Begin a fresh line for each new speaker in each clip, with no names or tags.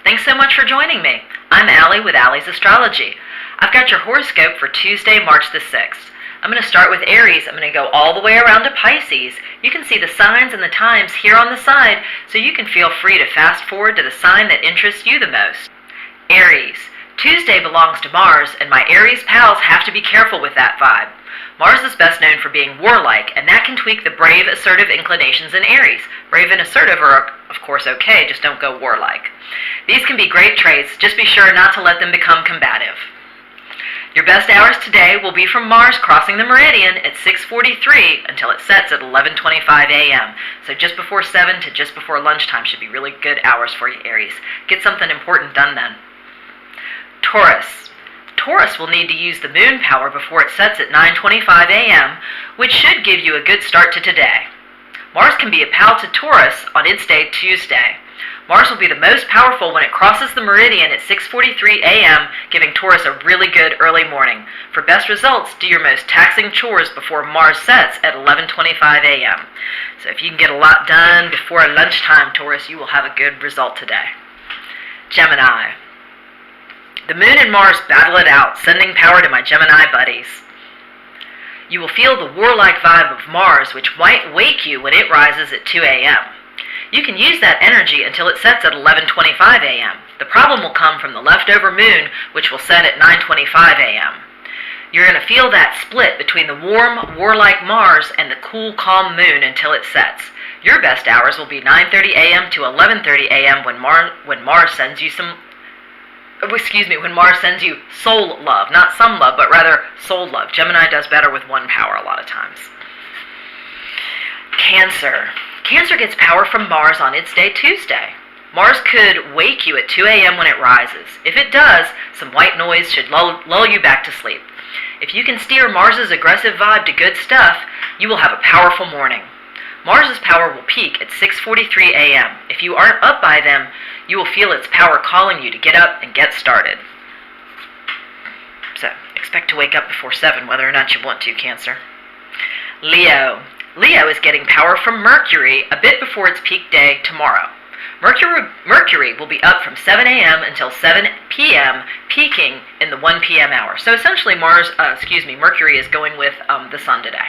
Thanks so much for joining me. I'm Allie with Allie's Astrology. I've got your horoscope for Tuesday, March the 6th. I'm going to start with Aries. I'm going to go all the way around to Pisces. You can see the signs and the times here on the side, so you can feel free to fast forward to the sign that interests you the most. Aries. Tuesday belongs to Mars, and my Aries pals have to be careful with that vibe. Mars is best known for being warlike, and that can tweak the brave, assertive inclinations in Aries. Brave and assertive are, of course, okay, just don't go warlike. These can be great traits, just be sure not to let them become combative. Your best hours today will be from Mars crossing the meridian at 6:43 until it sets at 11:25 a.m. So just before 7 to just before lunchtime should be really good hours for you, Aries. Get something important done then. Taurus. Taurus will need to use the moon power before it sets at 9:25 a.m., which should give you a good start to today. Mars can be a pal to Taurus on its day Tuesday. Mars will be the most powerful when it crosses the meridian at 6:43 a.m., giving Taurus a really good early morning. For best results, do your most taxing chores before Mars sets at 11:25 a.m. So if you can get a lot done before lunchtime, Taurus, you will have a good result today. Gemini. The moon and Mars battle it out, sending power to my Gemini buddies. You will feel the warlike vibe of Mars, which might wake you when it rises at 2 a.m. You can use that energy until it sets at 11:25 a.m. The problem will come from the leftover moon, which will set at 9:25 a.m. You're going to feel that split between the warm, warlike Mars and the cool, calm moon until it sets. Your best hours will be 9:30 a.m. to 11:30 a.m. when Mars sends you when Mars sends you soul love. Not some love, but rather soul love. Gemini does better with one power a lot of times. Cancer. Cancer gets power from Mars on its day Tuesday. Mars could wake you at 2 a.m. when it rises. If it does, some white noise should lull you back to sleep. If you can steer Mars's aggressive vibe to good stuff, you will have a powerful morning. Mars's power will peak at 6:43 a.m. If you aren't up by then, you will feel its power calling you to get up and get started. So, expect to wake up before 7, whether or not you want to, Cancer. Leo. Leo is getting power from Mercury a bit before its peak day tomorrow. Mercury will be up from 7 a.m. until 7 p.m., peaking in the 1 p.m. hour. So essentially Mercury is going with the sun today.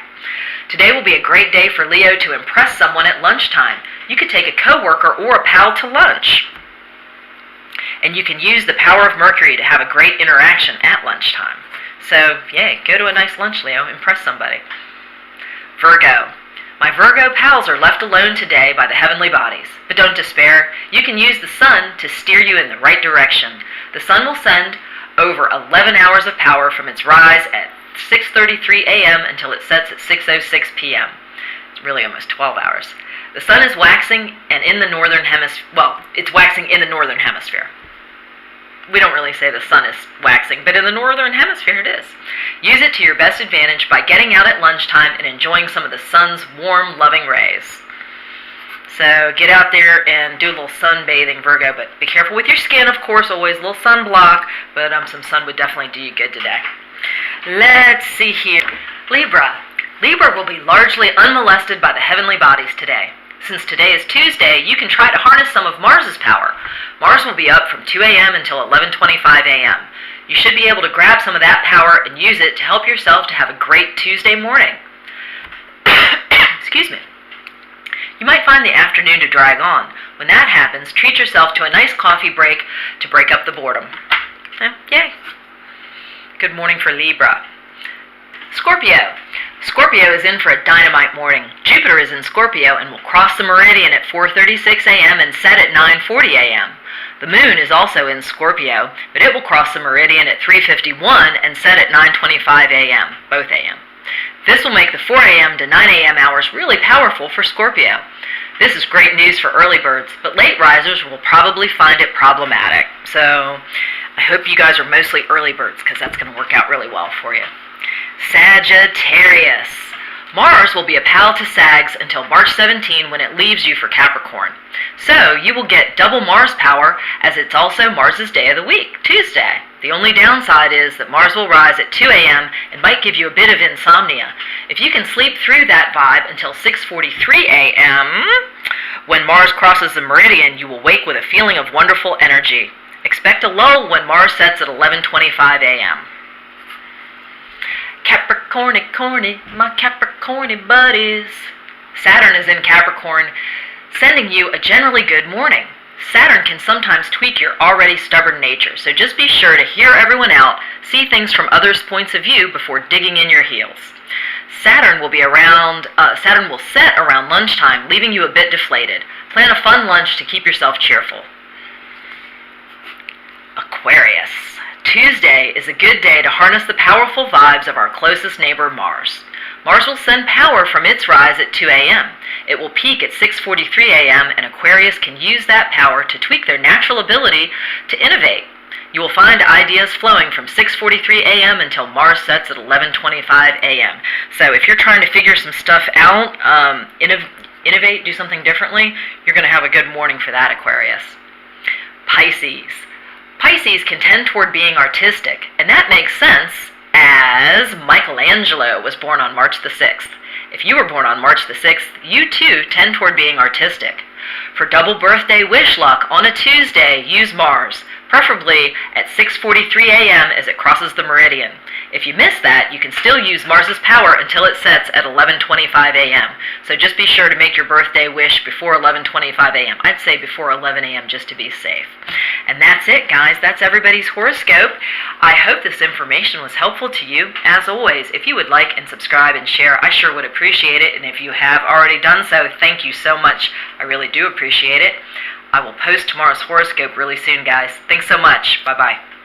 Today will be a great day for Leo to impress someone at lunchtime. You could take a coworker or a pal to lunch. And you can use the power of Mercury to have a great interaction at lunchtime. So, yay, go to a nice lunch, Leo. Impress somebody. Virgo. My Virgo pals are left alone today by the heavenly bodies. But don't despair. You can use the sun to steer you in the right direction. The sun will send over 11 hours of power from its rise at 6:33 a.m. until it sets at 6:06 p.m. It's really almost 12 hours. The sun is waxing and in the northern hemisphere. Well, it's waxing in the northern hemisphere. We don't really say the sun is waxing, but in the northern hemisphere it is. Use it to your best advantage by getting out at lunchtime and enjoying some of the sun's warm, loving rays. So get out there and do a little sunbathing, Virgo, but be careful with your skin, of course, always a little sunblock, but some sun would definitely do you good today. Let's see here. Libra. Libra will be largely unmolested by the heavenly bodies today. Since today is Tuesday, you can try to harness some of Mars's power. Mars will be up from 2 a.m. until 11:25 a.m. You should be able to grab some of that power and use it to help yourself to have a great Tuesday morning. Excuse me. You might find the afternoon to drag on. When that happens, treat yourself to a nice coffee break to break up the boredom. Yay. Good morning for Libra. Scorpio. Scorpio is in for a dynamite morning. Jupiter is in Scorpio and will cross the meridian at 4:36 a.m. and set at 9:40 a.m. The moon is also in Scorpio, but it will cross the meridian at 3:51 and set at 9:25 a.m., both a.m. This will make the 4 a.m. to 9 a.m. hours really powerful for Scorpio. This is great news for early birds, but late risers will probably find it problematic. So I hope you guys are mostly early birds because that's going to work out really well for you. Sagittarius. Mars will be a pal to Sags until March 17 when it leaves you for Capricorn. So you will get double Mars power as it's also Mars's day of the week, Tuesday. The only downside is that Mars will rise at 2 a.m. and might give you a bit of insomnia. If you can sleep through that vibe until 6:43 a.m., When Mars crosses the meridian, you will wake with a feeling of wonderful energy. Expect a lull when Mars sets at 11:25 a.m. Capricorny, corny, my Capricorny buddies. Saturn is in Capricorn, sending you a generally good morning. Saturn can sometimes tweak your already stubborn nature, so just be sure to hear everyone out, see things from others' points of view before digging in your heels. Saturn will set around lunchtime, leaving you a bit deflated. Plan a fun lunch to keep yourself cheerful. Aquarius. Tuesday is a good day to harness the powerful vibes of our closest neighbor, Mars. Mars will send power from its rise at 2 a.m. It will peak at 6:43 a.m., and Aquarius can use that power to tweak their natural ability to innovate. You will find ideas flowing from 6:43 a.m. until Mars sets at 11:25 a.m. So if you're trying to figure some stuff out, innovate, do something differently, you're going to have a good morning for that, Aquarius. Pisces. Pisces can tend toward being artistic, and that makes sense as Michelangelo was born on March the 6th. If you were born on March the 6th, you too tend toward being artistic. For double birthday wish luck on a Tuesday, use Mars, preferably at 6:43 a.m. as it crosses the meridian. If you miss that, you can still use Mars's power until it sets at 11:25 a.m. So just be sure to make your birthday wish before 11:25 a.m. I'd say before 11 a.m. just to be safe. And that's it, guys. That's everybody's horoscope. I hope this information was helpful to you. As always, if you would like and subscribe and share, I sure would appreciate it. And if you have already done so, thank you so much. I really do appreciate it. I will post tomorrow's horoscope really soon, guys. Thanks so much. Bye-bye.